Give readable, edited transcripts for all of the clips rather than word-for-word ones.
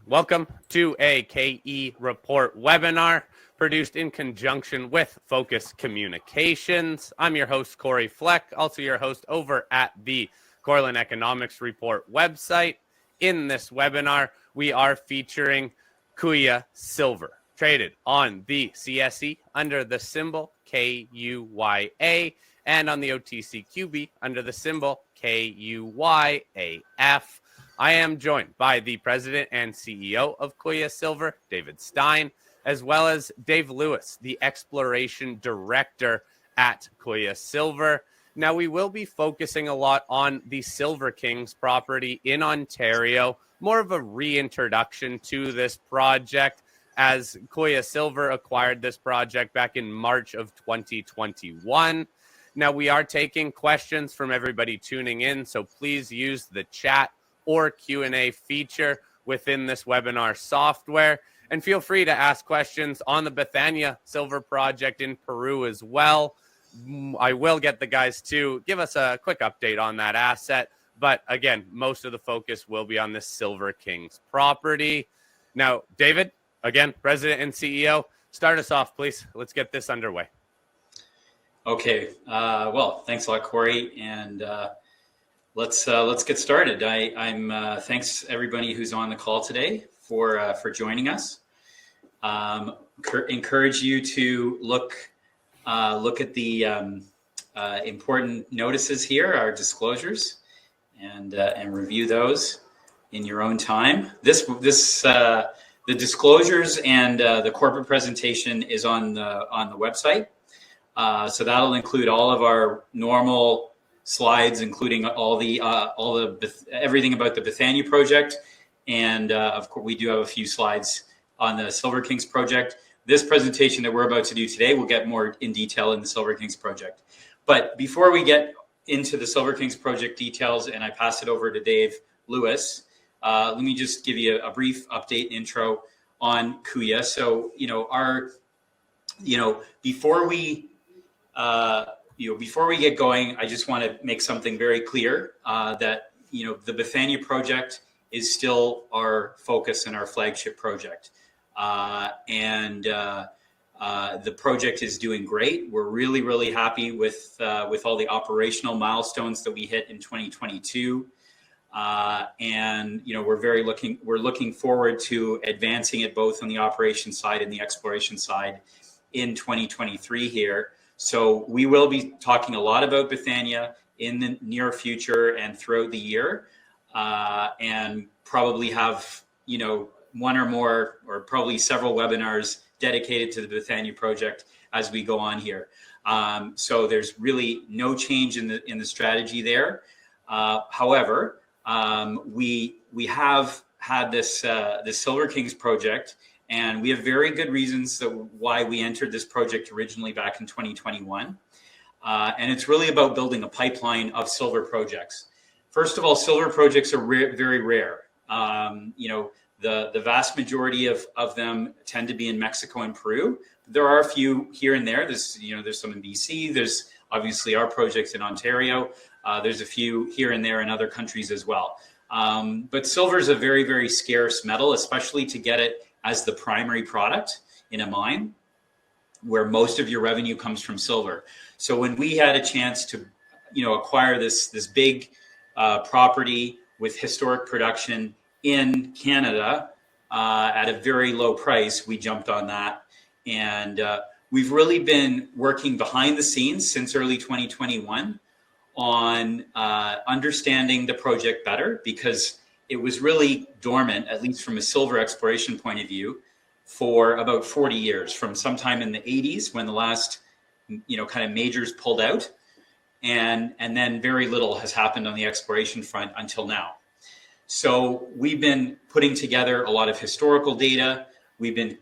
Welcome to a KE Report webinar produced in conjunction with Focus Communications. I'm your host, Corey Fleck, also your host over at the Corlin Economics Report website. In this webinar, we are featuring Kuya Silver, traded on the CSE under the symbol KUYA and on the OTCQB under the symbol KUYAF. I am joined by the president and CEO of Kuya Silver, David Stein, as well as Dave Lewis, the exploration director at Kuya Silver. Now, we will be focusing a lot on the Silver Kings property in Ontario, more of a reintroduction to this project, as Kuya Silver acquired this project back in March of 2021. Now, we are taking questions from everybody tuning in, so please use the chat or Q&A feature within this webinar software. And feel free to ask questions on the Bethania Silver Project in Peru as well. I will get the guys to give us a quick update on that asset. But again, most of the focus will be on this Silver Kings property. Now, David, again, president and CEO, start us off, please. Let's get this underway. Okay. Well, thanks a lot, Corey. And let's get started. I'm thanks everybody who's on the call today for joining us. Encourage you to look at the important notices here, our disclosures, and review those in your own time. The disclosures and the corporate presentation is on the website, so that'll include all of our normal slides, including everything about the Bethania project, and of course we do have a few slides on the Silver Kings project. This presentation that we're about to do today will get more in detail in the Silver Kings project. But before we get into the Silver Kings project details, and I pass it over to Dave Lewis, let me just give you a brief update intro on Kuya. So before we get going, I just want to make something very clear, that the Bethania project is still our focus and our flagship project, and the project is doing great. We're really happy with all the operational milestones that we hit in 2022, and we're looking forward to advancing it both on the operation side and the exploration side in 2023 here. So we will be talking a lot about Bethania in the near future and throughout the year, and probably have one or more, or probably several webinars dedicated to the Bethania project as we go on here. So there's really no change in the strategy there. However, we have had this Silver Kings project, and we have very good reasons why we entered this project originally back in 2021. And it's really about building a pipeline of silver projects. First of all, silver projects are very rare. The vast majority of them tend to be in Mexico and Peru. There are a few here and there. There's some in BC. There's obviously our projects in Ontario. There's a few here and there in other countries as well. But silver is a very scarce metal, especially to get it as the primary product in a mine, where most of your revenue comes from silver. So when we had a chance to, acquire this big property with historic production in Canada at a very low price, we jumped on that. And we've really been working behind the scenes since early 2021 on understanding the project better, because it was really dormant, at least from a silver exploration point of view, for about 40 years, from sometime in the 80s when the last, kind of majors pulled out. And then very little has happened on the exploration front until now. So we've been putting together a lot of historical data. We've been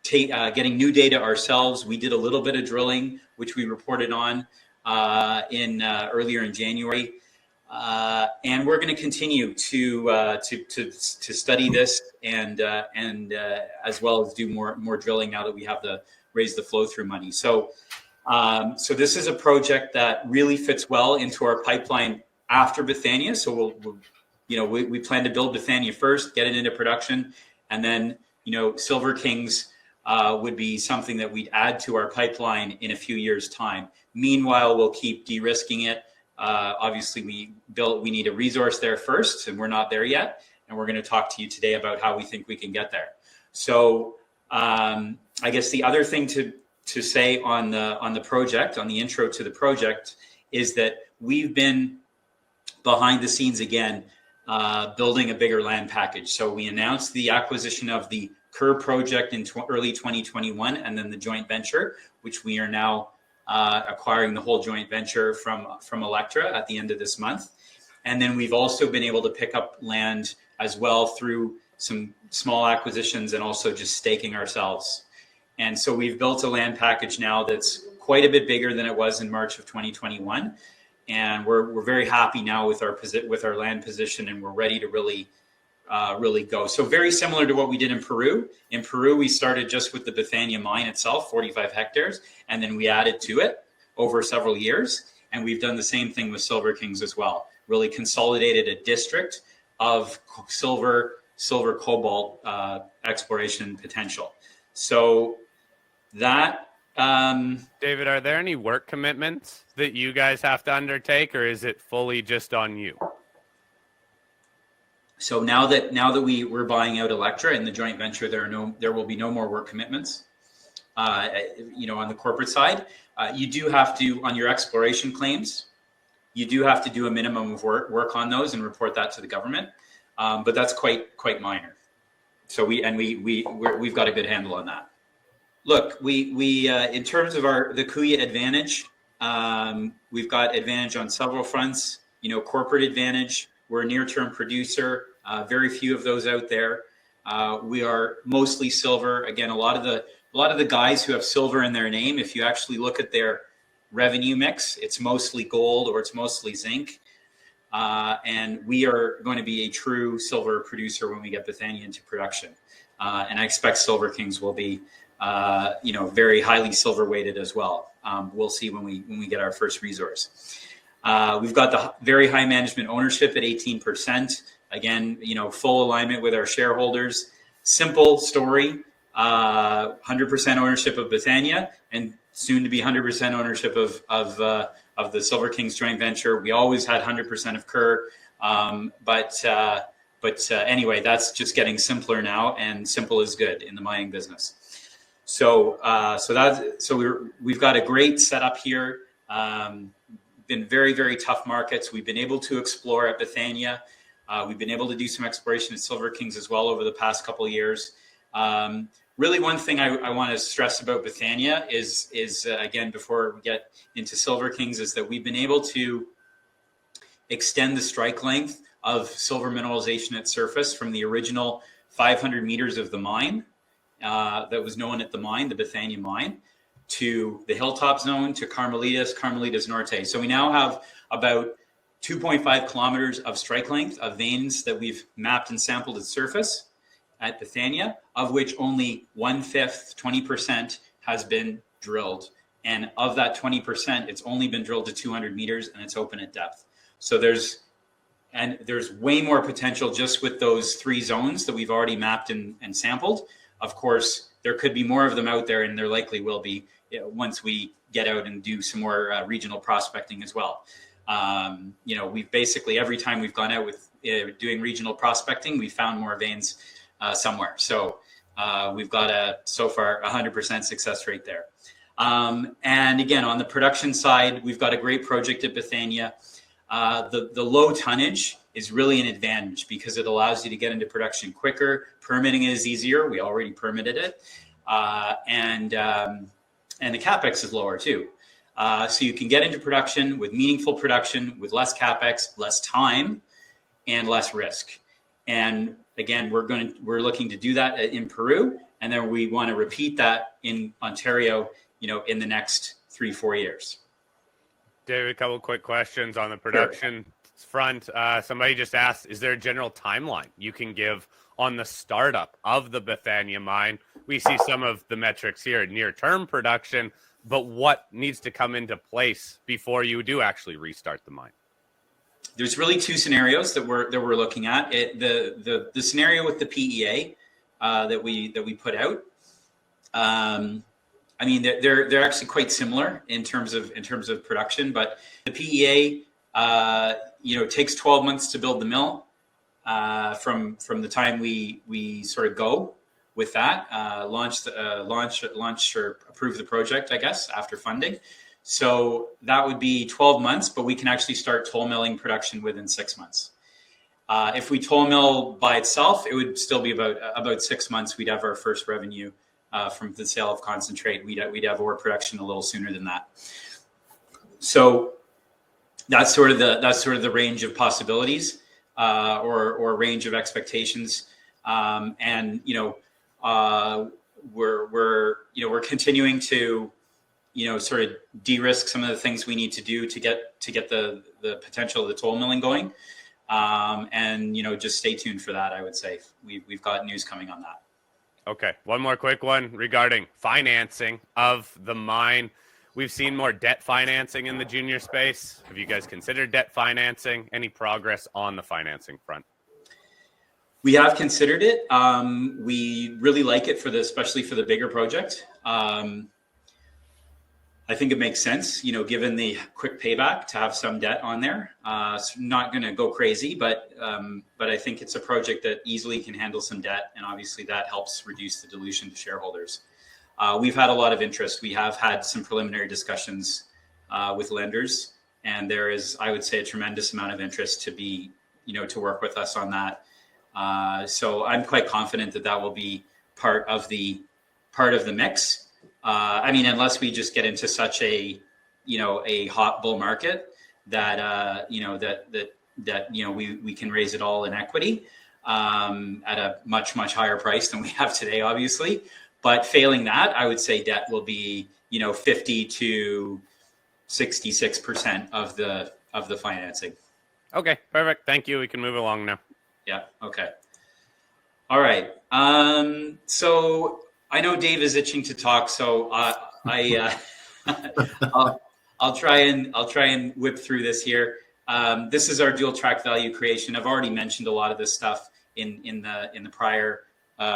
getting new data ourselves. We did a little bit of drilling, which we reported on earlier in January. And we're going to continue to study this and as well as do more drilling now that we have raise the flow through money. So this is a project that really fits well into our pipeline after Bethania. So we plan to build Bethania first, get it into production, And then, Silver Kings would be something that we'd add to our pipeline in a few years' time. Meanwhile, we'll keep de-risking it. Obviously, we need a resource there first, and we're not there yet. And we're going to talk to you today about how we think we can get there. So I guess the other thing to say on the project, on the intro to the project, is that we've been behind the scenes again, building a bigger land package. So we announced the acquisition of the KERR project in early 2021, and then the joint venture, which we are now acquiring the whole joint venture from Electra at the end of this month. And then we've also been able to pick up land as well through some small acquisitions and also just staking ourselves. And so we've built a land package now that's quite a bit bigger than it was in March of 2021. And we're very happy now with our land position, and we're ready to really go. So very similar to what we did in Peru. In Peru, we started just with the Bethania mine itself, 45 hectares, and then we added to it over several years. And we've done the same thing with Silver Kings as well. Really consolidated a district of silver cobalt exploration potential. So that David, are there any work commitments that you guys have to undertake, or is it fully just on you? So now that we're buying out Electra in the joint venture, there will be no more work commitments. On the corporate side, you do have to, on your exploration claims, you do have to do a minimum of work on those and report that to the government, but that's quite minor. So we've got a good handle on that. Look, we in terms of the Kuya advantage, we've got advantage on several fronts. Corporate advantage. We're a near-term producer. Very few of those out there. We are mostly silver. Again, a lot of the guys who have silver in their name, if you actually look at their revenue mix, it's mostly gold or it's mostly zinc. And we are going to be a true silver producer when we get Bethania into production. And I expect Silver Kings will be, very highly silver weighted as well. We'll see when we get our first resource. We've got the very high management ownership at 18%. Again, full alignment with our shareholders. Simple story, 100% ownership of Bethania, and soon to be 100% ownership of the Silver Kings joint venture. We always had 100% of KERR, but anyway, that's just getting simpler now, and simple is good in the mining business. So we've got a great setup here. Been very, very tough markets. We've been able to explore at Bethania. We've been able to do some exploration at Silver Kings as well over the past couple of years. Really, one thing I want to stress about Bethania is again, before we get into Silver Kings, is that we've been able to extend the strike length of silver mineralization at surface from the original 500 meters of the mine that was known at the mine, the Bethania mine, to the Hilltop Zone, to Carmelitas Norte. So we now have about 2.5 kilometers of strike length of veins that we've mapped and sampled at surface at Bethania, of which only 1/5, 20%, has been drilled. And of that 20%, it's only been drilled to 200 meters, and it's open at depth. So there's way more potential just with those 3 zones that we've already mapped and sampled. Of course, there could be more of them out there, and there likely will be once we get out and do some more regional prospecting as well. We've basically, every time we've gone out with doing regional prospecting, we found more veins somewhere. So we've got so far 100% success rate there. And again, on the production side, we've got a great project at Bethania. The low tonnage is really an advantage because it allows you to get into production quicker. Permitting is easier. We already permitted it. And the CapEx is lower too. So you can get into production with meaningful production, with less CapEx, less time, and less risk. And again, we're looking to do that in Peru, and then we want to repeat that in Ontario, in the next 3-4 years. David, a couple quick questions on the production front. Somebody just asked, is there a general timeline you can give on the startup of the Bethania mine? We see some of the metrics here, near-term production, but what needs to come into place before you do actually restart the mine? There's really 2 scenarios that we're looking at. The scenario with the PEA, that we put out. I mean, they're actually quite similar in terms of production, but the PEA, takes 12 months to build the mill from the time we sort of go with that, launch or approve the project, I guess, after funding. So that would be 12 months, but we can actually start toll milling production within 6 months. If we toll mill by itself, it would still be about 6 months. We'd have our first revenue from the sale of concentrate. We'd have ore production a little sooner than that. So that's sort of the range of possibilities or range of expectations. We're continuing to sort of de-risk some of the things we need to do to get the potential of the toll milling going. Just stay tuned for that. I would say we've got news coming on that. Okay, one more quick one regarding financing of the mine. We've seen more debt financing in the junior space. Have you guys considered debt financing? Any progress on the financing front? We have considered it. We really like it especially for the bigger project. I think it makes sense, given the quick payback, to have some debt on there. It's not going to go crazy, but I think it's a project that easily can handle some debt, and obviously that helps reduce the dilution to shareholders. We've had a lot of interest. We have had some preliminary discussions with lenders, and there is, I would say, a tremendous amount of interest to work with us on that. So I'm quite confident that will be part of the mix. I mean, unless we just get into such a hot bull market that we can raise it all in equity at a much higher price than we have today, obviously. But failing that, I would say debt will be 50 to 66% of the financing. Okay, perfect. Thank you. We can move along now. Yeah. Okay. All right. So I know Dave is itching to talk, so I'll try and whip through this here. This is our dual track value creation. I've already mentioned a lot of this stuff in the prior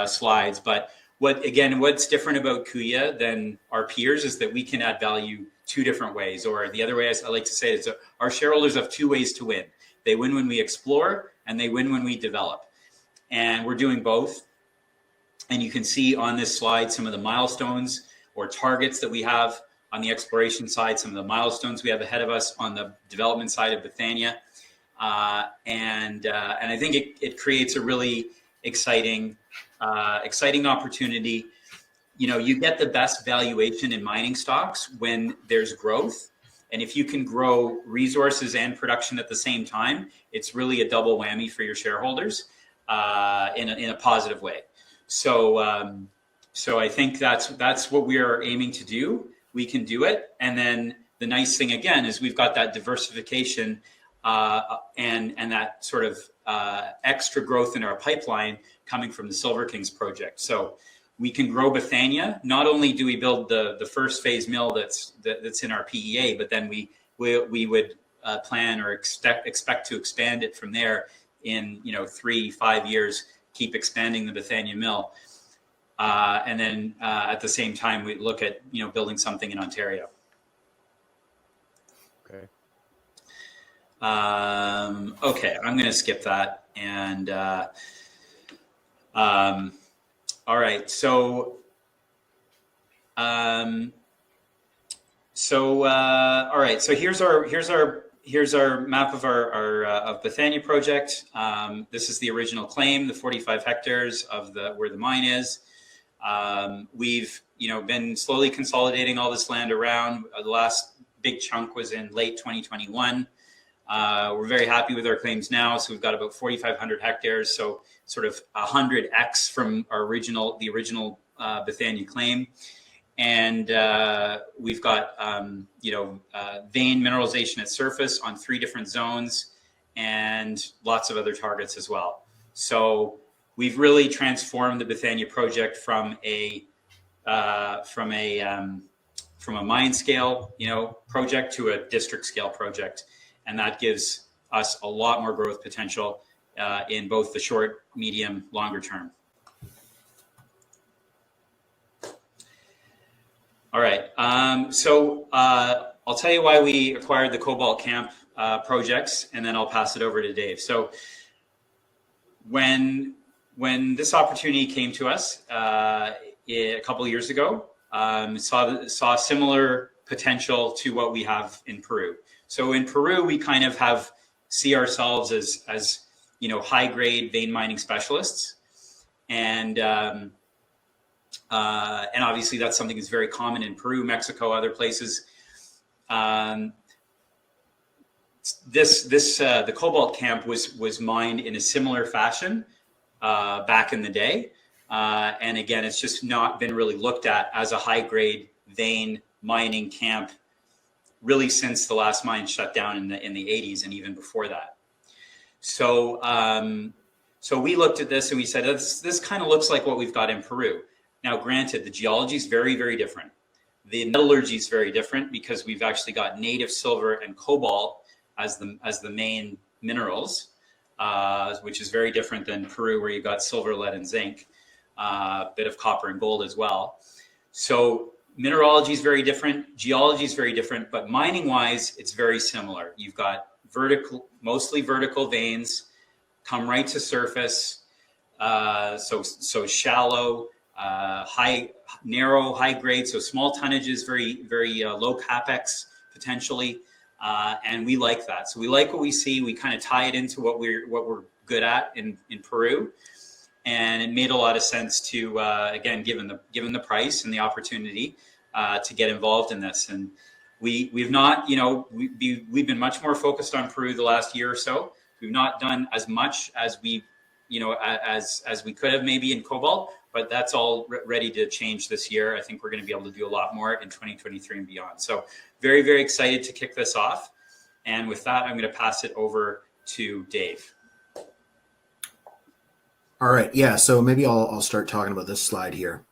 slides, but what's different about Kuya than our peers is that we can add value two different ways, or the other way I like to say it is our shareholders have two ways to win. They win when we explore, and they win when we develop, and we're doing both. And you can see on this slide some of the milestones or targets that we have on the exploration side, some of the milestones we have ahead of us on the development side of Bethania. And I think it creates a really exciting opportunity. You get the best valuation in mining stocks when there's growth. And if you can grow resources and production at the same time, it's really a double whammy for your shareholders in a positive way. So I think that's what we are aiming to do. We can do it. And then the nice thing again is we've got that diversification and that sort of extra growth in our pipeline coming from the Silver Kings project. So we can grow Bethania. Not only do we build the first phase mill that's in our PEA, but then we would plan or expect to expand it from there in 3-5 years. Keep expanding the Bethania mill, and then at the same time we look at building something in Ontario. Okay. Okay, I'm going to skip that. And all right, so all right, so here's our map of our of Bethania project. This is the original claim, the 45 hectares of where the mine is. We've been slowly consolidating all this land around. The last big chunk was in late 2021. We're very happy with our claims now. So we've got about 4,500 hectares. So sort of 100x from the original Bethania claim. And we've got, vein mineralization at surface on 3 different zones and lots of other targets as well. So we've really transformed the Bethania project from a mine scale, project to a district scale project. And that gives us a lot more growth potential in both the short, medium, longer term. All right. I'll tell you why we acquired the Cobalt Camp projects, and then I'll pass it over to Dave. So when this opportunity came to us a couple of years ago, saw similar potential to what we have in Peru. So in Peru, we kind of see ourselves as high grade vein mining specialists, and obviously that's something that's very common in Peru, Mexico, other places. The Cobalt Camp was mined in a similar fashion back in the day, and again, it's just not been really looked at as a high grade vein mining camp really since the last mine shut down in the 80s and even before that. So we looked at this and we said, this kind of looks like what we've got in Peru. Now, granted, the geology is very, very different. The metallurgy is very different because we've actually got native silver and cobalt as the main minerals, which is very different than Peru, where you've got silver, lead, and zinc, a bit of copper and gold as well. So mineralogy is very different, geology is very different, but mining-wise, it's very similar. You've got mostly vertical veins, come right to surface, so shallow, narrow, high grade, so small tonnages, very, very low capex potentially, and we like that. So we like what we see. We kind of tie it into what we're good at in Peru, and it made a lot of sense to again, given the price and the opportunity to get involved in this. And we've not, we've been much more focused on Peru the last year or so. We've not done as much as we could have maybe in Cobalt, but that's all ready to change this year. I think we're going to be able to do a lot more in 2023 and beyond. So very, very excited to kick this off. And with that, I'm going to pass it over to Dave. All right. Yeah. So maybe I'll start talking about this slide here.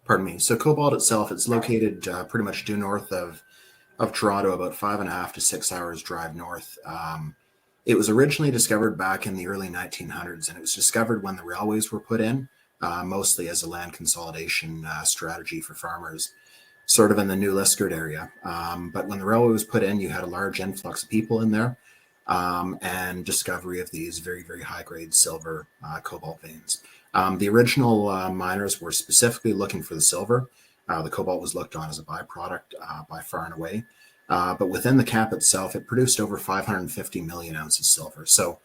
Pardon me. So Cobalt itself, it's located pretty much due north of Toronto, about 5.5 to 6 hours drive north. It was originally discovered back in the early 1900s, and it was discovered when the railways were put in, mostly as a land consolidation strategy for farmers, sort of in the New Liskeard area. But when the railway was put in, you had a large influx of people in there, and discovery of these very, very high-grade silver cobalt veins. The original miners were specifically looking for the silver. The cobalt was looked on as a byproduct by far and away. But within the camp itself, it produced over 550 million ounces silver. So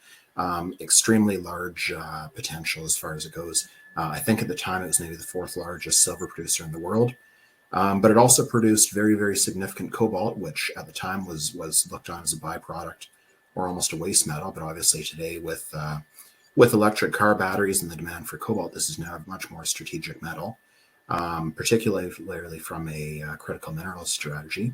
extremely large potential as far as it goes. I think at the time it was maybe the fourth largest silver producer in the world. But it also produced very, very significant cobalt, which at the time was looked on as a byproduct or almost a waste metal. But obviously today with electric car batteries and the demand for cobalt, this is now a much more strategic metal, particularly from a critical minerals strategy.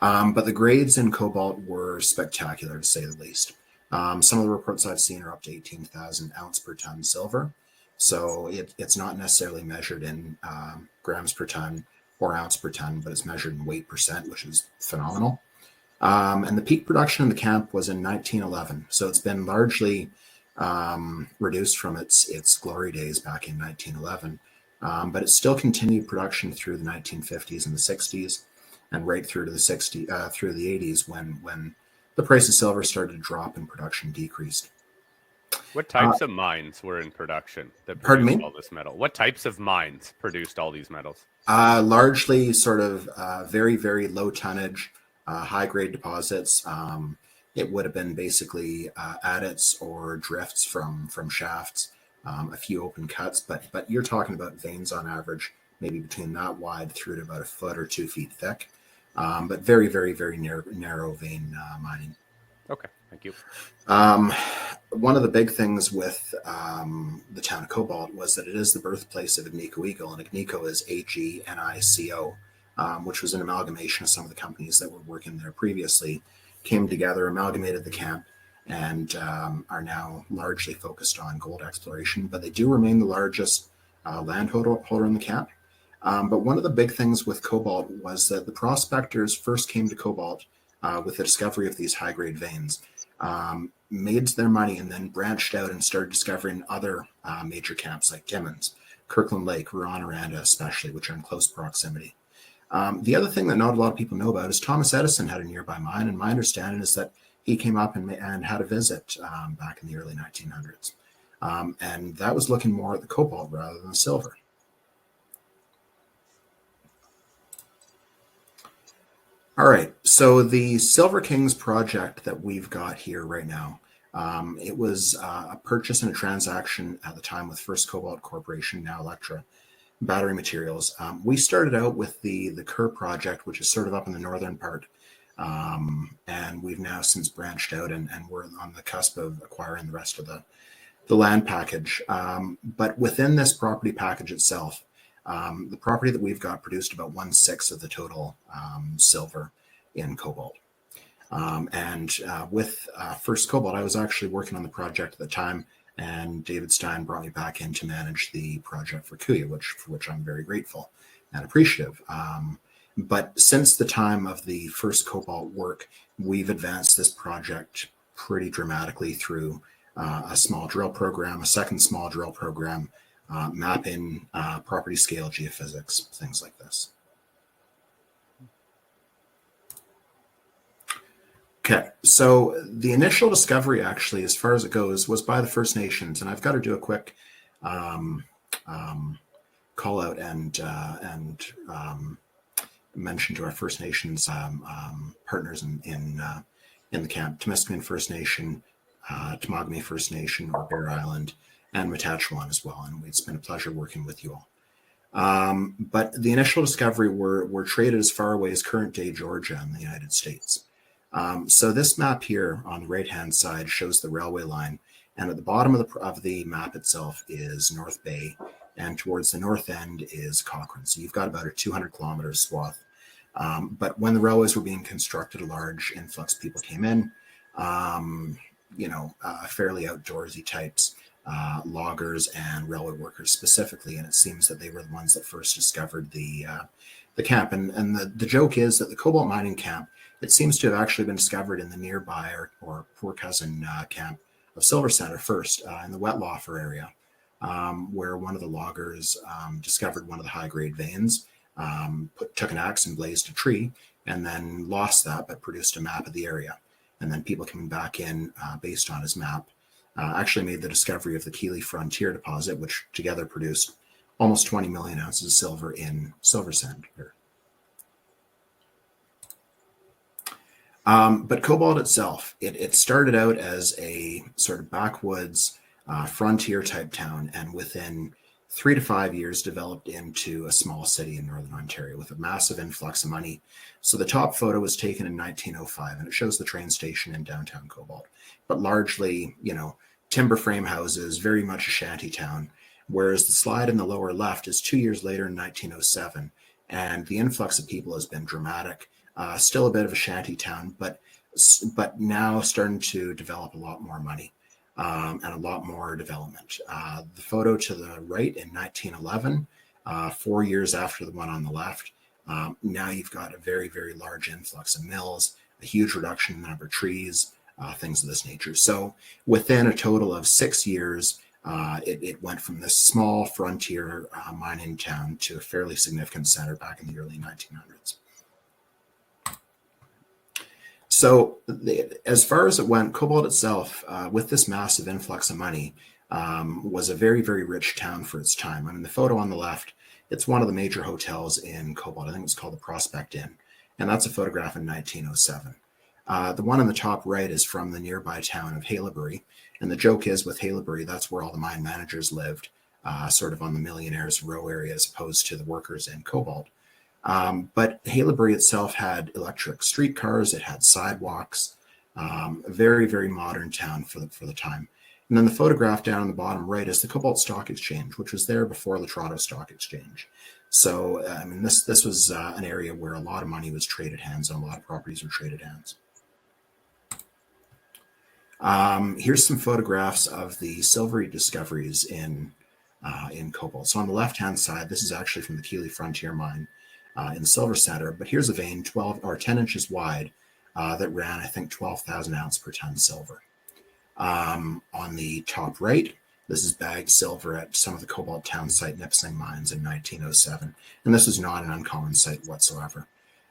But the grades in cobalt were spectacular, to say the least. Some of the reports I've seen are up to 18,000 ounce per ton silver. So it's not necessarily measured in grams per ton or ounce per ton, but it's measured in weight percent, which is phenomenal. And the peak production in the camp was in 1911. So it's been largely reduced from its glory days back in 1911. But it still continued production through the 1950s and the 60s. And right through to the 80s when the price of silver started to drop and production decreased. What types of mines were in production that Pardon produced me? all this metal? What types of mines produced all these metals? Largely sort of very, very low tonnage, high grade deposits. It would have been basically adits or drifts from shafts, a few open cuts, but you're talking about veins on average, maybe between that wide through to about 1 foot or 2 feet thick. But very, very, very narrow vein mining. Okay, thank you. One of the big things with the town of Cobalt was that it is the birthplace of Agnico Eagle, and Agnico is AGNICO, which was an amalgamation of some of the companies that were working there previously, came together, amalgamated the camp, and are now largely focused on gold exploration. But they do remain the largest landholder in the camp. But one of the big things with cobalt was that the prospectors first came to Cobalt with the discovery of these high-grade veins, made their money, and then branched out and started discovering other major camps like Timmins, Kirkland Lake, Rouyn-Noranda especially, which are in close proximity. The other thing that not a lot of people know about is Thomas Edison had a nearby mine, and my understanding is that he came up and had a visit back in the early 1900s. And that was looking more at the cobalt rather than the silver. All right, so the Silver Kings project that we've got here right now, it was a purchase and a transaction at the time with First Cobalt Corporation, now Electra Battery Materials. We started out with the KERR project, which is sort of up in the northern part, and we've now since branched out and we're on the cusp of acquiring the rest of the land package. But within this property package itself, the property that we've got produced about 1/6 of the total silver in cobalt. With First Cobalt, I was actually working on the project at the time, and David Stein brought me back in to manage the project for Kuya, for which I'm very grateful and appreciative. But since the time of the First Cobalt work, we've advanced this project pretty dramatically through a small drill program, a second small drill program, mapping, property scale geophysics, things like this. Okay, so the initial discovery, actually, as far as it goes, was by the First Nations, and I've got to do a quick call out and mention to our First Nations partners in the camp: Temiskaming First Nation, Temagami First Nation, or Bear Island, and Matachewan as well. And it's been a pleasure working with you all. But the initial discovery were traded as far away as current-day Georgia in the United States. So this map here on the right-hand side shows the railway line, and at the bottom of the map itself is North Bay, and towards the north end is Cochrane. So you've got about a 200-kilometer swath. But when the railways were being constructed, a large influx of people came in, fairly outdoorsy types, loggers and railway workers specifically, and it seems that they were the ones that first discovered the camp. And the joke is that the cobalt mining camp, it seems to have actually been discovered in the nearby or poor cousin camp of Silver Center first, in the Wettlaufer area, where one of the loggers discovered one of the high-grade veins, took an axe and blazed a tree, and then lost that, but produced a map of the area. And then people coming back in based on his map actually made the discovery of the Keeley Frontier deposit, which together produced almost 20 million ounces of silver in silver sand. But cobalt itself, it started out as a sort of backwoods frontier type town, and within 3 to 5 years developed into a small city in northern Ontario with a massive influx of money. So the top photo was taken in 1905, and it shows the train station in downtown Cobalt, but largely, timber frame houses, very much a shanty town. Whereas the slide in the lower left is 2 years later in 1907, and the influx of people has been dramatic. Still a bit of a shanty town, but now starting to develop a lot more money and a lot more development. The photo to the right in 1911, 4 years after the one on the left, now you've got a very, very large influx of mills, a huge reduction in the number of trees, things of this nature. So within a total of 6 years, it went from this small frontier mining town to a fairly significant center back in the early 1900s. So as far as it went, Cobalt itself, with this massive influx of money, was a very, very rich town for its time. I mean, the photo on the left, it's one of the major hotels in Cobalt. I think it's called the Prospect Inn, and that's a photograph in 1907. The one on the top right is from the nearby town of Haileybury, and the joke is with Haileybury, that's where all the mine managers lived, sort of on the Millionaires Row area as opposed to the workers in Cobalt. But Haileybury itself had electric streetcars, it had sidewalks, a very, very modern town for the time. And then the photograph down on the bottom right is the Cobalt Stock Exchange, which was there before the Toronto Stock Exchange. So, I mean, this was an area where a lot of money was traded hands and a lot of properties were traded hands. Here's some photographs of the silvery discoveries in Cobalt. So on the left-hand side, this is actually from the Keeley Frontier Mine in the Silver Center, but here's a vein 12 or 10 inches wide that ran, I think, 12,000 ounces per ton silver. On the top right, This is bagged silver at some of the Cobalt town site Nipissing mines in 1907. And this is not an uncommon site whatsoever.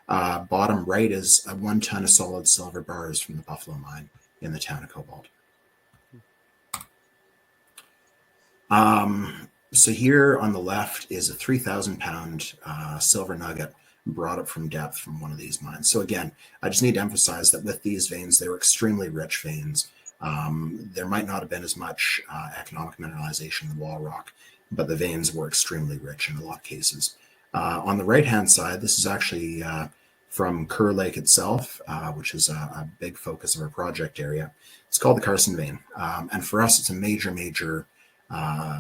Bottom right is 1 ton of solid silver bars from the Buffalo mine in the town of Cobalt. So here on the left is a 3,000 pound silver nugget brought up from depth from one of these mines. So again, I just need to emphasize that with these veins, they were extremely rich veins. There might not have been as much economic mineralization in the wall rock, but the veins were extremely rich in a lot of cases. On the right-hand side, this is actually from KERR Lake itself, which is a big focus of our project area. It's called the Carson vein. And for us, it's a major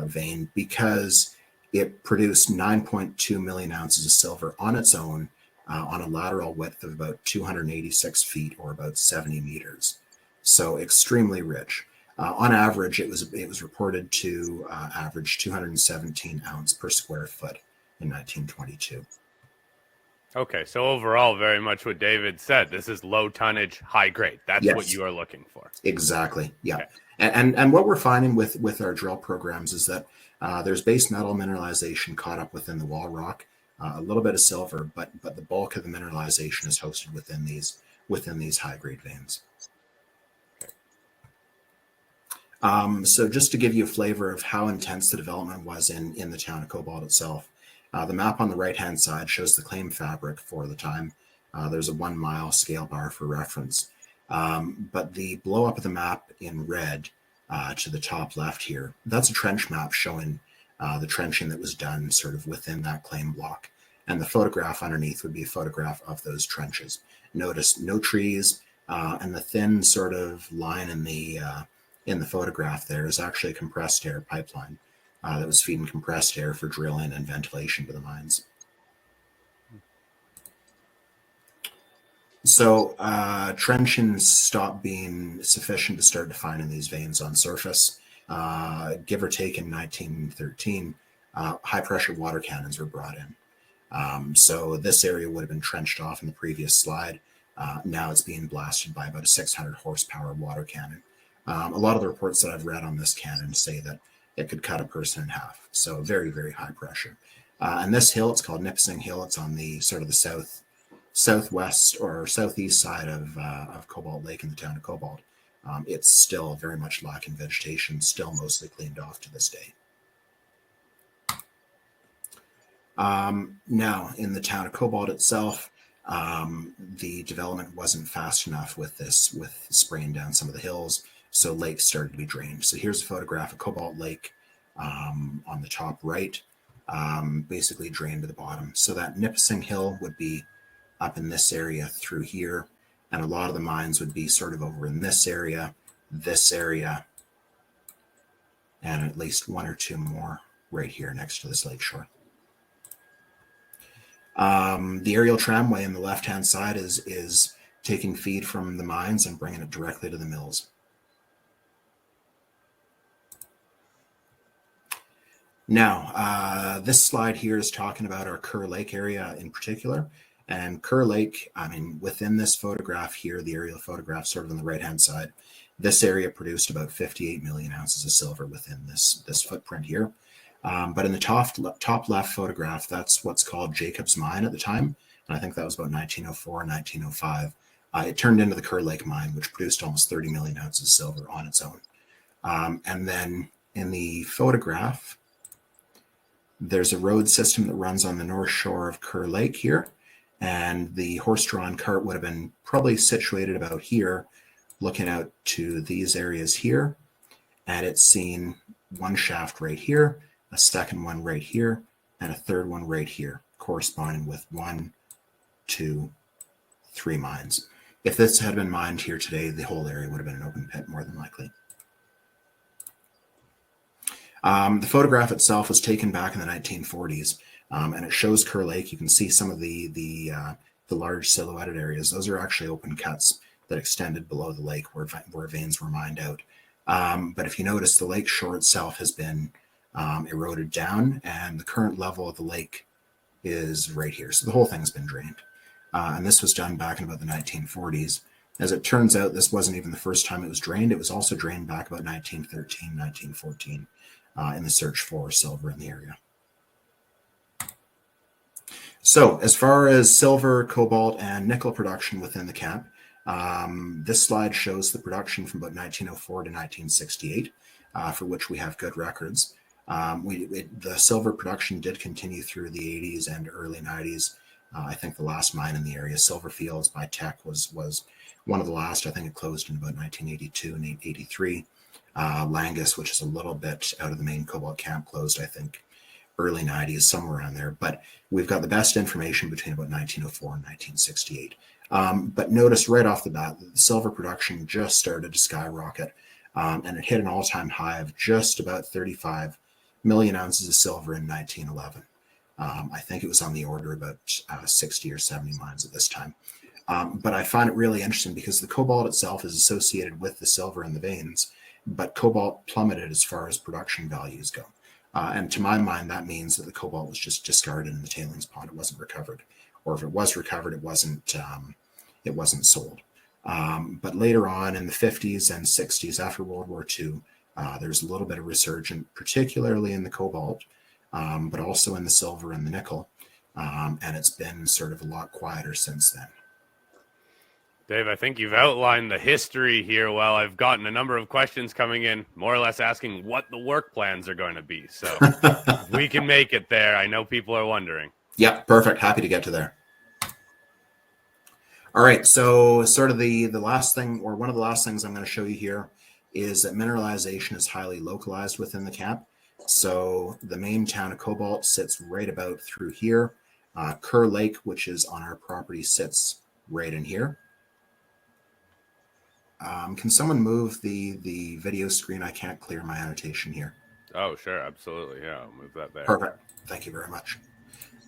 vein because it produced 9.2 million ounces of silver on its own on a lateral width of about 286 feet or about 70 meters. So extremely rich. On average, it was reported to average 217 ounce per square foot in 1922. Okay, so overall, very much what David said. This is low tonnage, high grade. That's Yes. what you are looking for. Exactly. Yeah. Okay. And what we're finding with our drill programs is that there's base metal mineralization caught up within the wall rock, a little bit of silver, but the bulk of the mineralization is hosted within these high grade veins. So just to give you a flavor of how intense the development was in the town of Cobalt itself, the map on the right-hand side shows the claim fabric for the time. There's a 1 mile scale bar for reference. But the blow up of the map in red to the top left here, that's a trench map showing the trenching that was done sort of within that claim block. And the photograph underneath would be a photograph of those trenches. Notice no trees, and the thin sort of line in the photograph there is actually a compressed air pipeline that was feeding compressed air for drilling and ventilation to the mines. So trenching stopped being sufficient to start defining these veins on surface. Give or take in 1913, high pressure water cannons were brought in. So this area would have been trenched off in the previous slide. Now it's being blasted by about a 600 horsepower water cannon. A lot of the reports that I've read on this cannon say that it could cut a person in half. So very, very high pressure. And this hill, it's called Nipissing Hill. It's on the sort of the southwest or southeast side of Cobalt Lake in the town of Cobalt. It's still very much lacking vegetation, still mostly cleaned off to this day. Now, in the town of Cobalt itself, the development wasn't fast enough with spraying down some of the hills, so lakes started to be drained. So here's a photograph of Cobalt Lake on the top right, basically drained to the bottom. So that Nipissing Hill would be up in this area through here, and a lot of the mines would be sort of over in this area, and at least 1 or 2 more right here next to this lakeshore. The aerial tramway on the left-hand side is taking feed from the mines and bringing it directly to the mills. Now, this slide here is talking about our KERR Lake area in particular. And KERR Lake, I mean, within this photograph here, the aerial photograph sort of on the right-hand side, this area produced about 58 million ounces of silver within this footprint here. But in the top left photograph, that's what's called Jacob's Mine at the time. And I think that was about 1904, 1905. It turned into the KERR Lake mine, which produced almost 30 million ounces of silver on its own. And then in the photograph, there's a road system that runs on the north shore of KERR Lake here. And the horse-drawn cart would have been probably situated about here, looking out to these areas here. And it's seen one shaft right here, a second one right here, and a third one right here, corresponding with 1, 2, 3 mines. If this had been mined here today, the whole area would have been an open pit more than likely. The photograph itself was taken back in the 1940s, and it shows KERR Lake. You can see some of the large silhouetted areas. Those are actually open cuts that extended below the lake where veins were mined out. But if you notice, the lake shore itself has been eroded down, and the current level of the lake is right here. So the whole thing's been drained. And this was done back in about the 1940s. As it turns out, this wasn't even the first time it was drained. It was also drained back about 1913, 1914 in the search for silver in the area. So as far as silver, cobalt, and nickel production within the camp, this slide shows the production from about 1904 to 1968, for which we have good records. The silver production did continue through the 80s and early 90s. I think the last mine in the area, Silver Fields by Teck, was one of the last. I think it closed in about 1982 and 83. Langus, which is a little bit out of the main cobalt camp, closed, I think, early 90s, somewhere around there. But we've got the best information between about 1904 and 1968. But notice right off the bat that the silver production just started to skyrocket, and it hit an all-time high of just about 35 million ounces of silver in 1911. I think it was on the order of about 60 or 70 mines at this time. But I find it really interesting because the cobalt itself is associated with the silver in the veins, but cobalt plummeted as far as production values go. And to my mind, that means that the cobalt was just discarded in the tailings pond. It wasn't recovered, or if it was recovered, it wasn't sold. But later on in the 50s and 60s, after World War II, there's a little bit of resurgence, particularly in the cobalt, but also in the silver and the nickel. And it's been sort of a lot quieter since then. Dave, I think you've outlined the history here well. I've gotten a number of questions coming in, more or less asking what the work plans are going to be. So we can make it there. I know people are wondering. Yeah, perfect. Happy to get to there. All right, so sort of the last thing, or one of the last things I'm going to show you here, is that mineralization is highly localized within the camp. So the main town of Cobalt sits right about through here. KERR Lake, which is on our property, sits right in here. Can someone move the video screen? I can't clear my annotation here. Oh, sure. Absolutely. Yeah, I'll move that there. Perfect. Thank you very much.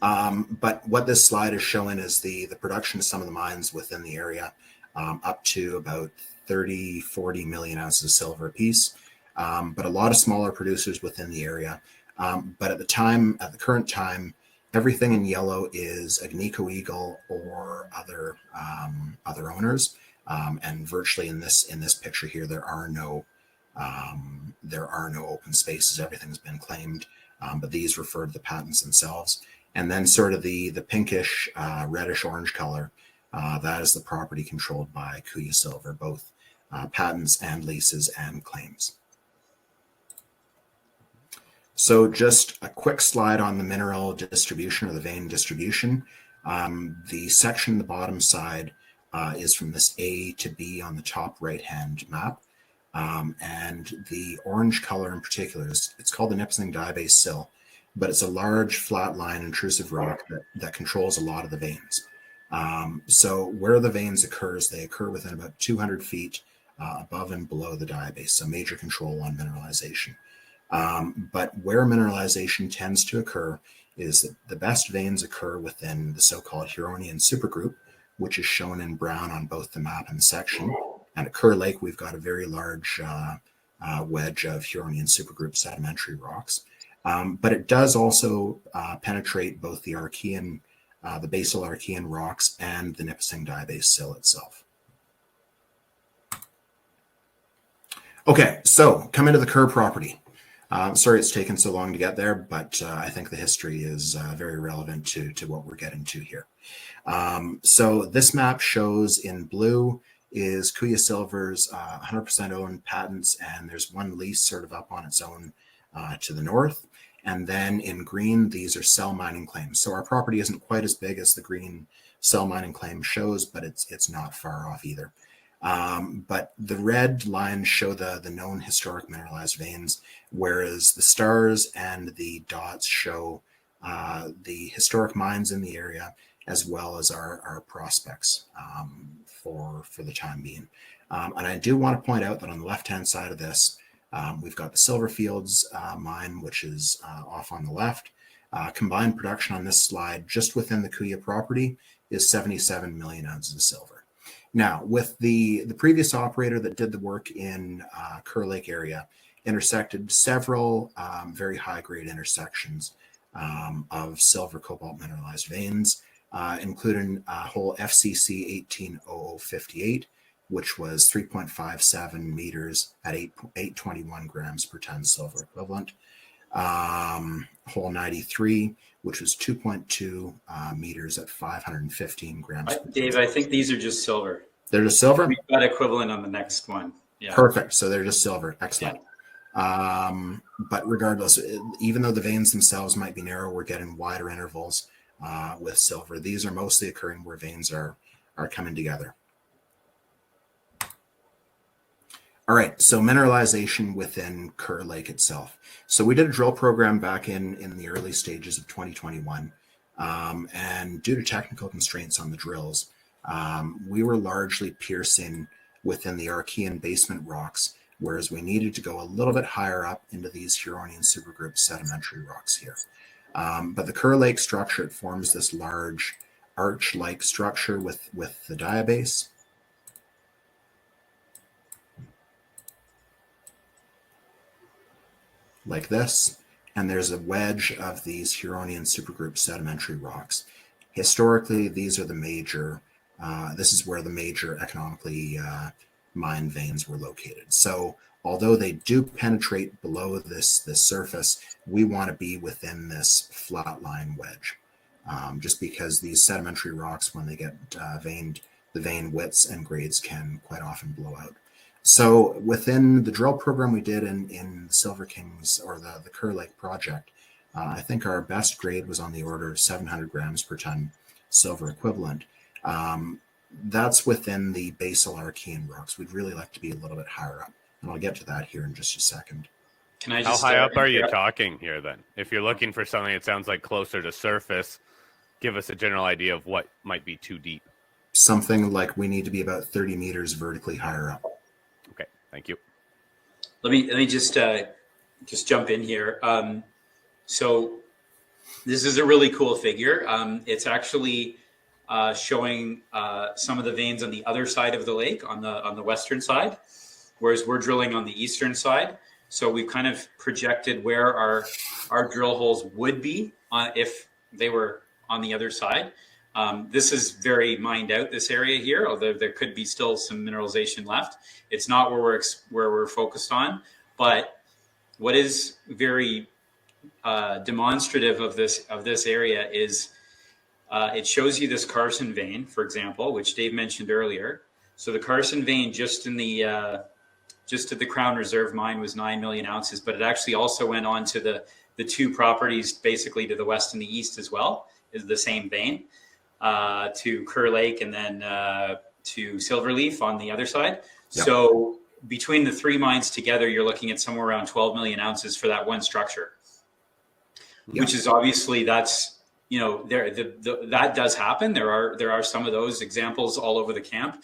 But what this slide is showing is the production of some of the mines within the area, up to about 30-40 million ounces of silver apiece, but a lot of smaller producers within the area. But at the current time, everything in yellow is Agnico Eagle or other owners. And virtually in this picture here, there are no open spaces. Everything's been claimed, but these refer to the patents themselves. And then sort of the pinkish, reddish orange color, that is the property controlled by Kuya Silver, both patents and leases and claims. So just a quick slide on the mineral distribution or the vein distribution. The section on the bottom side is from this A to B on the top right-hand map. And the orange color in particular, it's called the Nipissing diabase sill, but it's a large flat line intrusive rock that controls a lot of the veins. So where the veins occurs, they occur within about 200 feet above and below the diabase, so major control on mineralization. But where mineralization tends to occur is that the best veins occur within the so-called Huronian supergroup, which is shown in brown on both the map and the section. And at KERR Lake, we've got a very large wedge of Huronian supergroup sedimentary rocks. But it does also penetrate both the Archean, the basal Archean rocks and the Nipissing diabase sill itself. Okay, so coming to the KERR property. Sorry it's taken so long to get there, but I think the history is very relevant to what we're getting to here. So this map shows in blue is Kuya Silver's 100% owned patents, and there's one lease sort of up on its own to the north. And then in green, these are cell mining claims. So our property isn't quite as big as the green cell mining claim shows, but it's not far off either. But the red lines show the known historic mineralized veins, whereas the stars and the dots show the historic mines in the area, as well as our prospects for the time being. And I do want to point out that on the left-hand side of this, we've got the Silver Fields mine, which is off on the left. Combined production on this slide, just within the Kuya property, is 77 million ounces of silver. Now, with the previous operator that did the work in KERR Lake area, intersected several very high-grade intersections of silver cobalt mineralized veins, including hole FCC 180058, which was 3.57 meters at 821 grams per ton silver equivalent. Hole 93, which was 2.2 meters at 515 grams. Dave, I think these are just silver. They're just silver? We've got equivalent on the next one. Yeah. Perfect. So they're just silver. Excellent. Yeah. But regardless, even though the veins themselves might be narrow, we're getting wider intervals with silver. These are mostly occurring where veins are coming together. All right, so mineralization within Kerr Lake itself. So we did a drill program back in the early stages of 2021. And due to technical constraints on the drills, we were largely piercing within the Archean basement rocks, whereas we needed to go a little bit higher up into these Huronian supergroup sedimentary rocks here. But the Kerr Lake structure, it forms this large arch-like structure with the diabase. Like this, and there's a wedge of these Huronian supergroup sedimentary rocks. Historically, these are the major, this is where the major economically mined veins were located. So although they do penetrate below this surface, we want to be within this flat line wedge, just because these sedimentary rocks, when they get veined, the vein widths and grades can quite often blow out. So within the drill program we did in Silver Kings, or the Kerr Lake project, I think our best grade was on the order of 700 grams per ton silver equivalent. That's within the basal Archean rocks. We'd really like to be a little bit higher up, and I'll get to that here in just a second. Can I just, how high up are you talking here then? If you're looking for something that sounds like closer to surface, give us a general idea of what might be too deep. Something like we need to be about 30 meters vertically higher up. Okay, thank you. Let me just jump in here. So this is a really cool figure. It's actually showing some of the veins on the other side of the lake, on the western side, whereas we're drilling on the eastern side. So we've kind of projected where our drill holes would be if they were on the other side. This is very mined out, this area here, although there could be still some mineralization left. It's not where we're focused on, but what is very demonstrative of this area is it shows you this Carson vein, for example, which Dave mentioned earlier. So the Carson vein just at the Crown Reserve mine was 9 million ounces, but it actually also went on to the two properties basically to the west and the east as well, is the same vein, to Kerr Lake and then to Silverleaf on the other side. Yep. So between the three mines together, you're looking at somewhere around 12 million ounces for that one structure, yep. Which is obviously that does happen. There are some of those examples all over the camp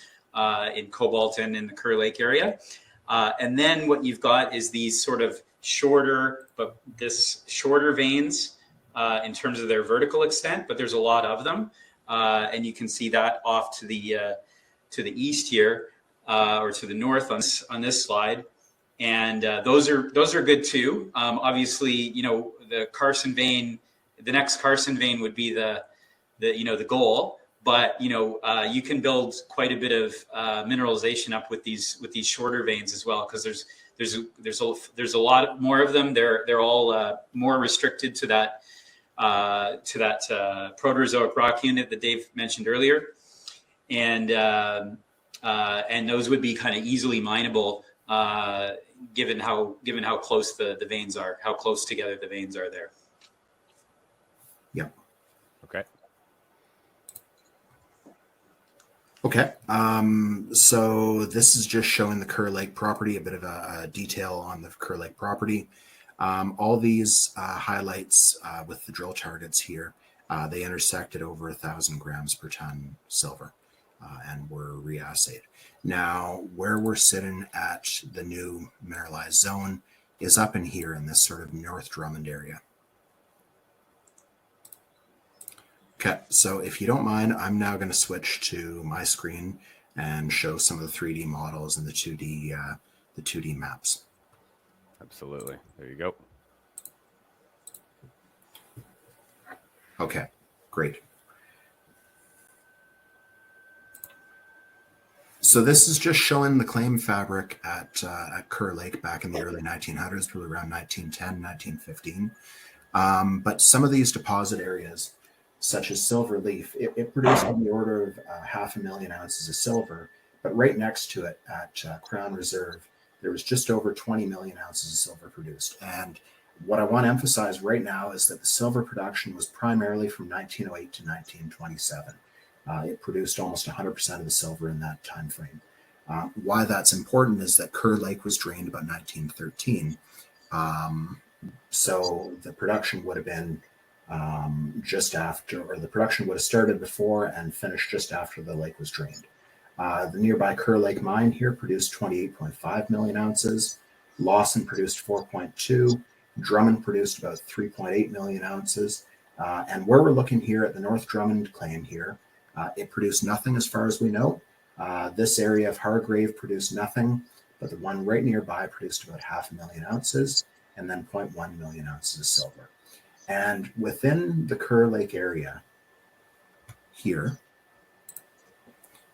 in Cobalt and in the Kerr Lake area. And then what you've got is these sort of shorter veins in terms of their vertical extent, but there's a lot of them. And you can see that off to the east here, or to the north on this slide. And those are good too. Obviously, the Carson vein, the next Carson vein would be the goal, but you can build quite a bit of mineralization up with these shorter veins as well, because there's a lot more of them. They're all more restricted to that Proterozoic rock unit that Dave mentioned earlier, and those would be kind of easily mineable, given how close the veins are, how close together the veins are there. Yeah. Okay. Okay. So this is just showing the Kerr Lake property, a bit of a detail on the Kerr Lake property. All these highlights with the drill targets here, they intersected over 1,000 grams per ton silver and were reassayed. Now, where we're sitting at the new mineralized zone is up in here in this sort of North Drummond area. Okay, so if you don't mind, I'm now going to switch to my screen and show some of the 3D models and the 2D maps. Absolutely. There you go. Okay, great. So this is just showing the claim fabric at KERR Lake back in the early 1900s, probably around 1910, 1915. But some of these deposit areas, such as Silver Leaf, it produced on the order of 500,000 ounces of silver. But right next to it at Crown Reserve, there was just over 20 million ounces of silver produced. And what I want to emphasize right now is that the silver production was primarily from 1908 to 1927. It produced almost 100% of the silver in that time frame. Why that's important is that KERR Lake was drained about 1913. So the production would have been just after, or the production would have started before and finished just after the lake was drained. The nearby KERR Lake mine here produced 28.5 million ounces. Lawson produced 4.2. Drummond produced about 3.8 million ounces. And where we're looking here at the North Drummond claim here, it produced nothing as far as we know. This area of Hargrave produced nothing, but the one right nearby produced about 500,000 ounces and then 0.1 million ounces of silver. And within the KERR Lake area here,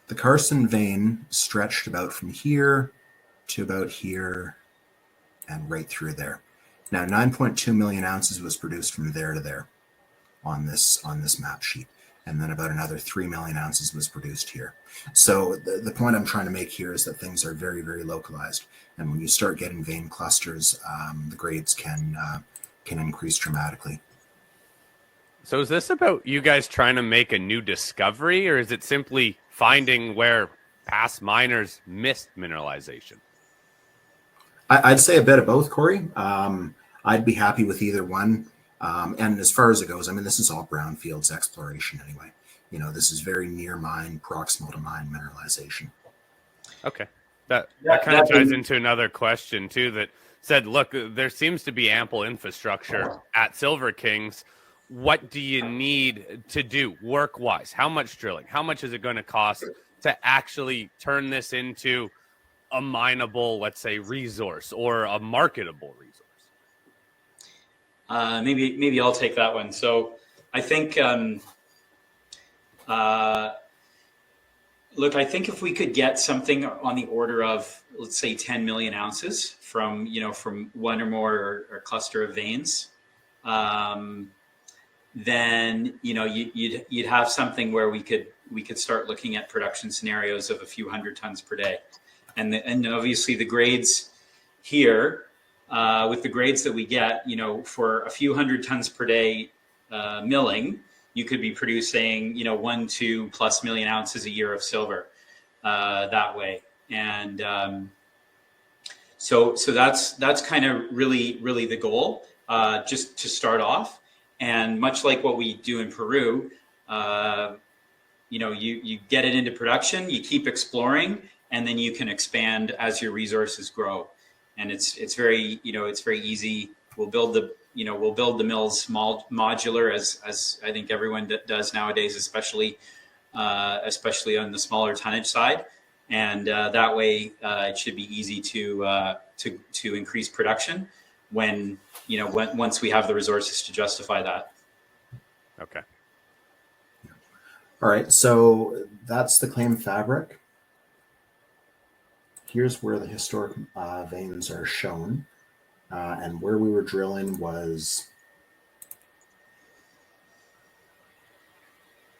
the Carson vein stretched about from here to about here and right through there. Now, 9.2 million ounces was produced from there to there on this map sheet. And then about another 3 million ounces was produced here. So the point I'm trying to make here is that things are very, very localized. And when you start getting vein clusters, the grades can increase dramatically. So is this about you guys trying to make a new discovery, or is it simply finding where past miners missed mineralization? I'd say a bit of both, Corey. I'd be happy with either one. And as far as it goes, I mean, this is all brownfields exploration anyway. You know, this is very near mine, proximal to mine mineralization. Okay. That kind of ties into another question, too, that said, look, there seems to be ample infrastructure at Silver Kings. What do you need to do work-wise? How much drilling? How much is it going to cost to actually turn this into a mineable, let's say, resource or a marketable resource? Maybe I'll take that one. So I think, look, I think if we could get something on the order of, let's say, 10 million ounces from one or more or cluster of veins, then you'd have something where we could start looking at production scenarios of a few hundred tons per day, and obviously the grades here. With the grades that we get, for a few hundred tons per day milling, you could be producing, 1-2+ million ounces a year of silver that way. And so that's kind of really the goal, just to start off. And much like what we do in Peru, you get it into production, you keep exploring, and then you can expand as your resources grow. And it's very easy. We'll build the mills modular as I think everyone does nowadays, especially on the smaller tonnage side. And that way it should be easy to increase production once we have the resources to justify that. Okay. All right. So that's the claim fabric. Here's where the historic veins are shown. And where we were drilling was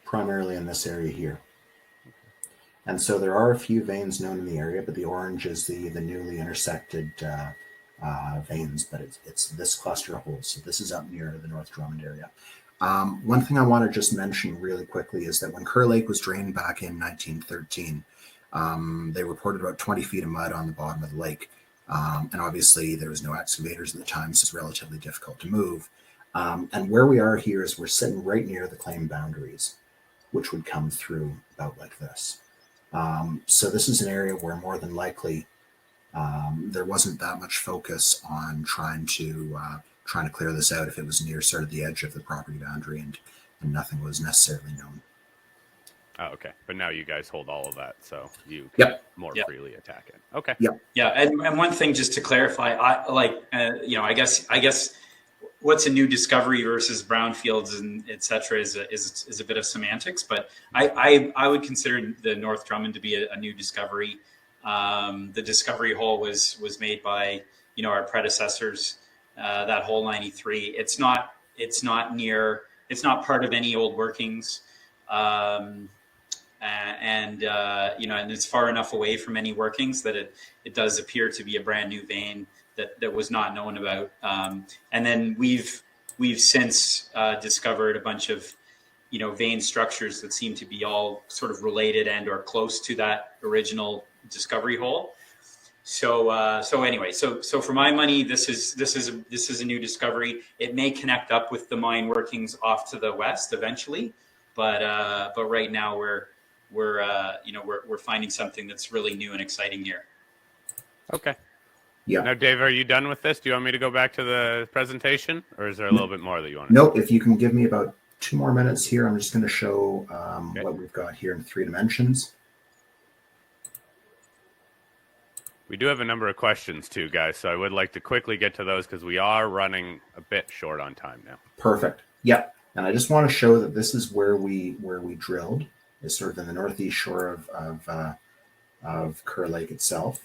primarily in this area here. And so there are a few veins known in the area, but the orange is the newly intersected veins, but it's this cluster of holes. So this is up near the North Drummond area. One thing I want to just mention really quickly is that when KERR Lake was drained back in 1913, they reported about 20 feet of mud on the bottom of the lake. And obviously there was no excavators at the time, so it's relatively difficult to move. And where we are here is we're sitting right near the claim boundaries, which would come through about like this. So this is an area where more than likely there wasn't that much focus on trying to clear this out if it was near sort of the edge of the property boundary and nothing was necessarily known. Oh, okay. But now you guys hold all of that, so you can Yep. more freely attack it. Okay. Yep. Yeah. And one thing just to clarify, I guess what's a new discovery versus brownfields and et cetera is a bit of semantics, but I would consider the North Drummond to be a new discovery. The discovery hole was made by, our predecessors, that hole 93. It's not part of any old workings. And it's far enough away from any workings that it does appear to be a brand new vein that was not known about. And then we've since discovered a bunch of vein structures that seem to be all sort of related and or close to that original discovery hole. So for my money, this is a new discovery. It may connect up with the mine workings off to the west eventually, but right now we're finding something that's really new and exciting here. Okay. Yeah. Now, Dave, are you done with this? Do you want me to go back to the presentation, or is there a little bit more that you want to? Nope. If you can give me about 2 more minutes here, I'm just going to show what we've got here in 3 dimensions. We do have a number of questions too, guys, so I would like to quickly get to those because we are running a bit short on time now. Perfect. Yeah. And I just want to show that this is where we drilled, is sort of in the northeast shore of KERR Lake itself.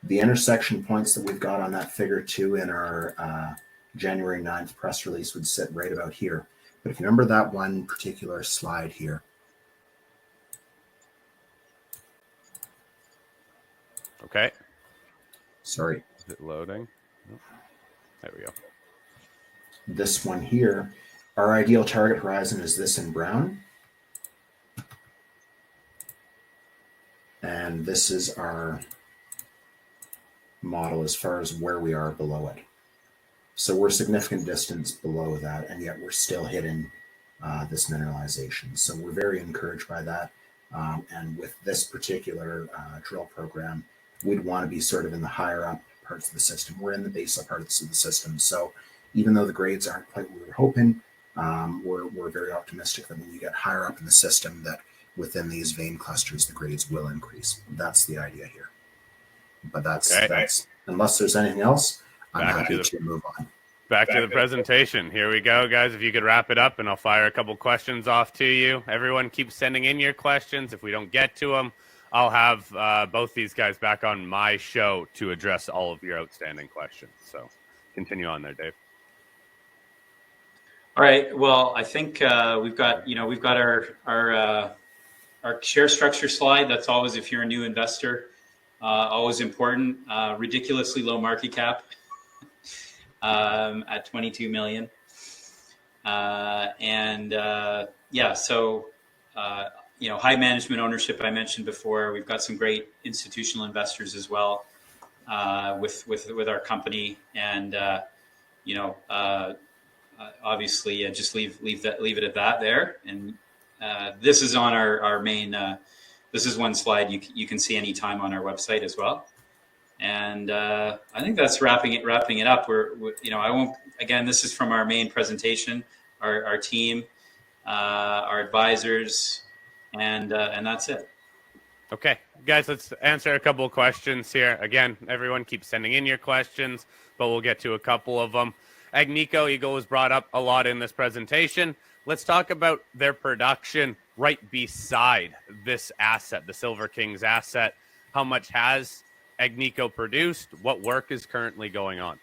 The intersection points that we've got on that figure 2 in our January 9th press release would sit right about here. But if you remember that one particular slide here. Okay. Sorry. Is it loading? Oh, there we go. This one here, our ideal target horizon is this in brown. And this is our model as far as where we are below it. So we're significant distance below that, and yet we're still hitting this mineralization. So we're very encouraged by that. And with this particular drill program, we'd want to be sort of in the higher up parts of the system. We're in the basal parts of the system. So even though the grades aren't quite what we were hoping, we're very optimistic that when you get higher up in the system, that within these vein clusters, the grades will increase. That's the idea here. But that's unless there's anything else, I'm happy to move on. Back to the presentation. Here we go, guys. If you could wrap it up, and I'll fire a couple questions off to you. Everyone keep sending in your questions. If we don't get to them, I'll have both these guys back on my show to address all of your outstanding questions. So continue on there, Dave. All right. Well, I think we've got our share structure slide. That's always, if you're a new investor, always important. Ridiculously low market cap at 22 million. High management ownership I mentioned before. We've got some great institutional investors as well with our company, and obviously just leave it at that there. And this is on our main. This is one slide you can see anytime on our website as well. And I think that's wrapping it up. I won't. Again, this is from our main presentation, our team, our advisors, and that's it. Okay, guys, let's answer a couple of questions here. Again, everyone keep sending in your questions, but we'll get to a couple of them. Agnico Eagle was brought up a lot in this presentation. Let's talk about their production right beside this asset, the Silver Kings asset. How much has Agnico produced? What work is currently going on?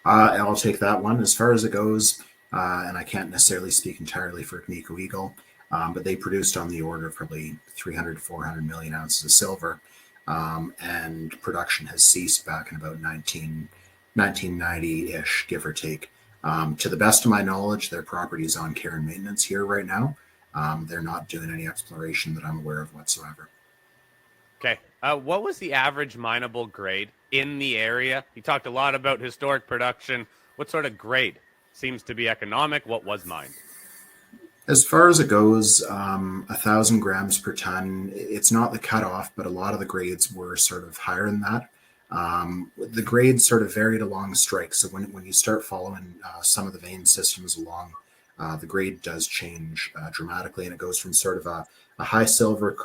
I'll take that one. As far as it goes, and I can't necessarily speak entirely for Agnico Eagle, but they produced on the order of probably 300 to 400 million ounces of silver, and production has ceased back in about 1990-ish, give or take. To the best of my knowledge, their property is on care and maintenance here right now. They're not doing any exploration that I'm aware of whatsoever. Okay. What was the average mineable grade in the area? You talked a lot about historic production. What sort of grade seems to be economic? What was mined? As far as it goes, 1,000 grams per ton. It's not the cutoff, but a lot of the grades were sort of higher than that. The grades sort of varied along strike. So when you start following some of the vein systems along, the grade does change dramatically, and it goes from sort of a high silver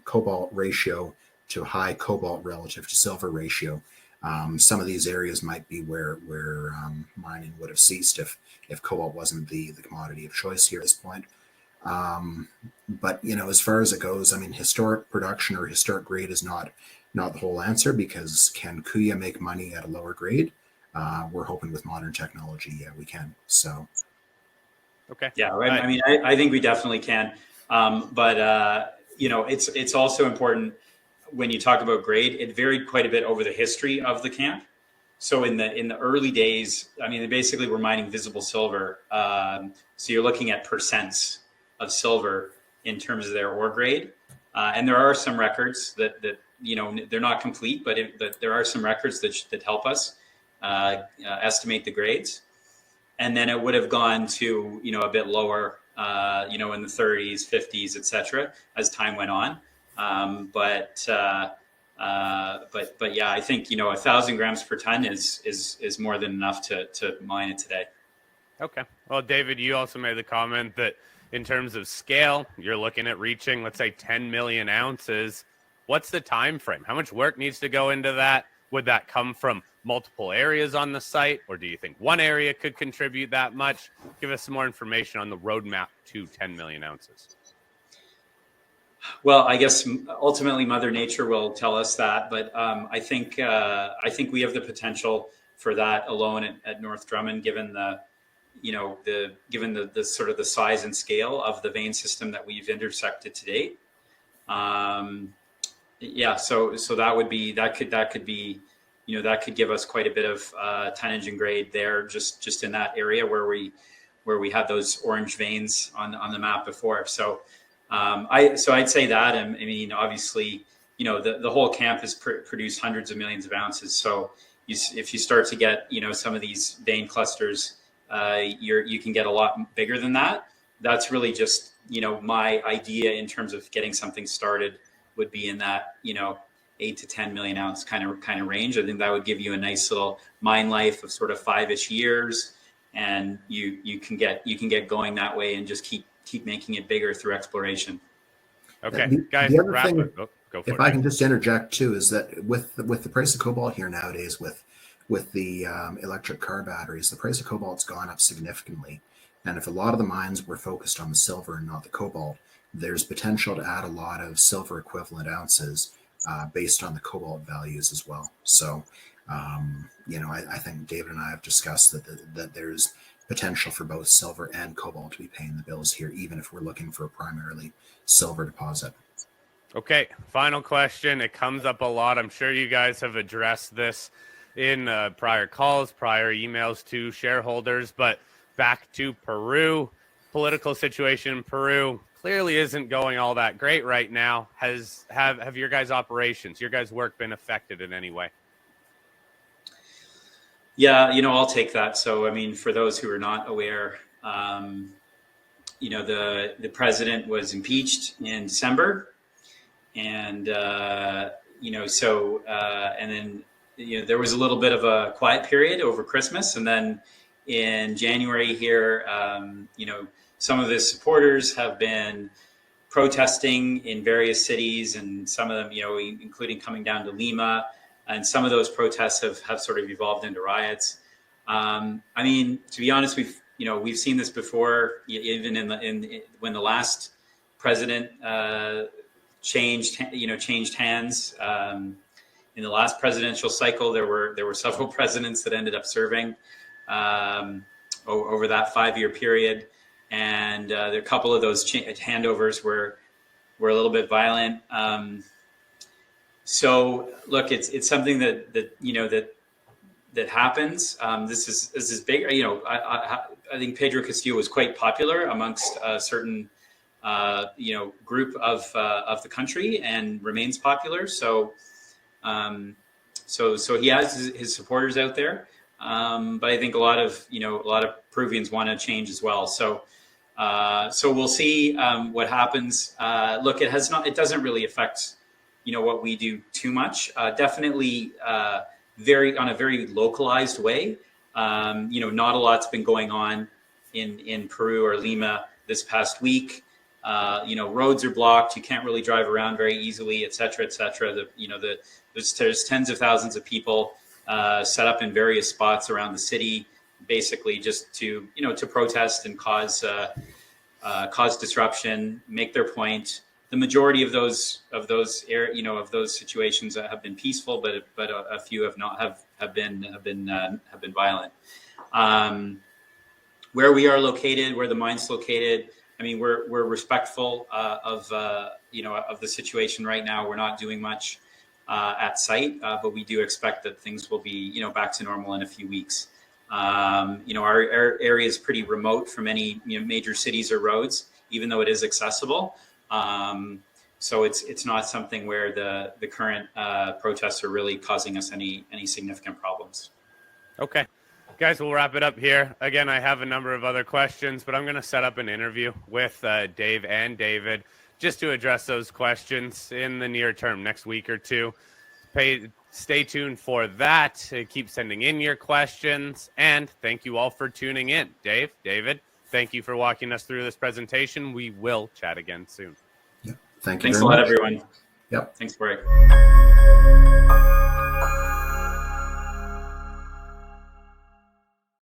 cobalt ratio to a high cobalt relative to silver ratio. Some of these areas might be where mining would have ceased if cobalt wasn't the commodity of choice here at this point. But as far as it goes, I mean, historic production or historic grade is not the whole answer, because can Kuya make money at a lower grade? We're hoping with modern technology, yeah, we can. So, okay, yeah, I mean, I think we definitely can, but it's also important when you talk about grade. It varied quite a bit over the history of the camp. So in the early days, I mean, they basically were mining visible silver. So you're looking at percents of silver in terms of their ore grade. And there are some records that they're not complete, but there are some records that help us estimate the grades. And then it would have gone to, a bit lower, in the 30s, 50s, et cetera, as time went on. But yeah, I think 1,000 grams per ton is more than enough to mine it today. Okay. Well, David, you also made the comment that in terms of scale, you're looking at reaching, let's say, 10 million ounces. What's the time frame? How much work needs to go into that? Would that come from multiple areas on the site, or do you think one area could contribute that much? Give us some more information on the roadmap to 10 million ounces. Well, I guess ultimately Mother Nature will tell us that, but I think we have the potential for that alone at North Drummond, given the sort of the size and scale of the vein system that we've intersected to date. Yeah, so that could give us quite a bit of tonnage and grade there, just in that area where we had those orange veins on the map before. So I'd say that, and I mean, obviously, the whole camp has produced hundreds of millions of ounces. So if you start to get some of these vein clusters, you can get a lot bigger than that. That's really just my idea in terms of getting something started would be in that 8 to 10 million ounce kind of range. I think that would give you a nice little mine life of sort of 5-ish years, and you can get going that way and just keep making it bigger through exploration. Okay, guys, the other wrap thing, it. Go for if it. I can just interject too, is that with the price of cobalt here nowadays, with the electric car batteries, the price of cobalt's gone up significantly. And if a lot of the mines were focused on the silver and not the cobalt, there's potential to add a lot of silver equivalent ounces based on the cobalt values as well. So, I think David and I have discussed that there's potential for both silver and cobalt to be paying the bills here, even if we're looking for a primarily silver deposit. Okay, final question. It comes up a lot. I'm sure you guys have addressed this in prior calls, prior emails to shareholders, but back to Peru. Political situation in Peru clearly isn't going all that great right now. Have your guys' operations, your guys' work been affected in any way? Yeah, I'll take that. So, I mean, for those who are not aware, the president was impeached in December, and and then there was a little bit of a quiet period over Christmas, and then in January here, some of his supporters have been protesting in various cities, and some of them, including coming down to Lima. And some of those protests have sort of evolved into riots. I mean, to be honest, we've seen this before, even when the last president changed hands. In the last presidential cycle, there were several presidents that ended up serving over that 5-year period, and a couple of those handovers were a little bit violent. So look, it's something that happens. This is big. I think Pedro Castillo was quite popular amongst a certain group of the country, and remains popular. So he has his supporters out there. But I think a lot of Peruvians want to change as well. So we'll see what happens. Look, it doesn't really affect what we do too much. Definitely on a very localized way. Not a lot's been going on in Peru or Lima this past week. Roads are blocked. You can't really drive around very easily, et cetera, et cetera. There's tens of thousands of people set up in various spots around the city, basically just to, to protest and cause disruption, make their point. The majority of those situations have been peaceful, but a few have been violent. Where we are located, where the mine's located, I mean, we're respectful of the situation right now. We're not doing much at site, but we do expect that things will be back to normal in a few weeks. Our area is pretty remote from any major cities or roads, even though it is accessible. So it's not something where the current protests are really causing us any significant problems. Okay. Guys, we'll wrap it up here. Again, I have a number of other questions, but I'm going to set up an interview with Dave and David just to address those questions in the near term, next week or two. Stay tuned for that. Keep sending in your questions, and thank you all for tuning in. Dave, David, thank you for walking us through this presentation. We will chat again soon. Yep. Thank you. Thanks a lot, everyone. Yep. Thanks, Corey.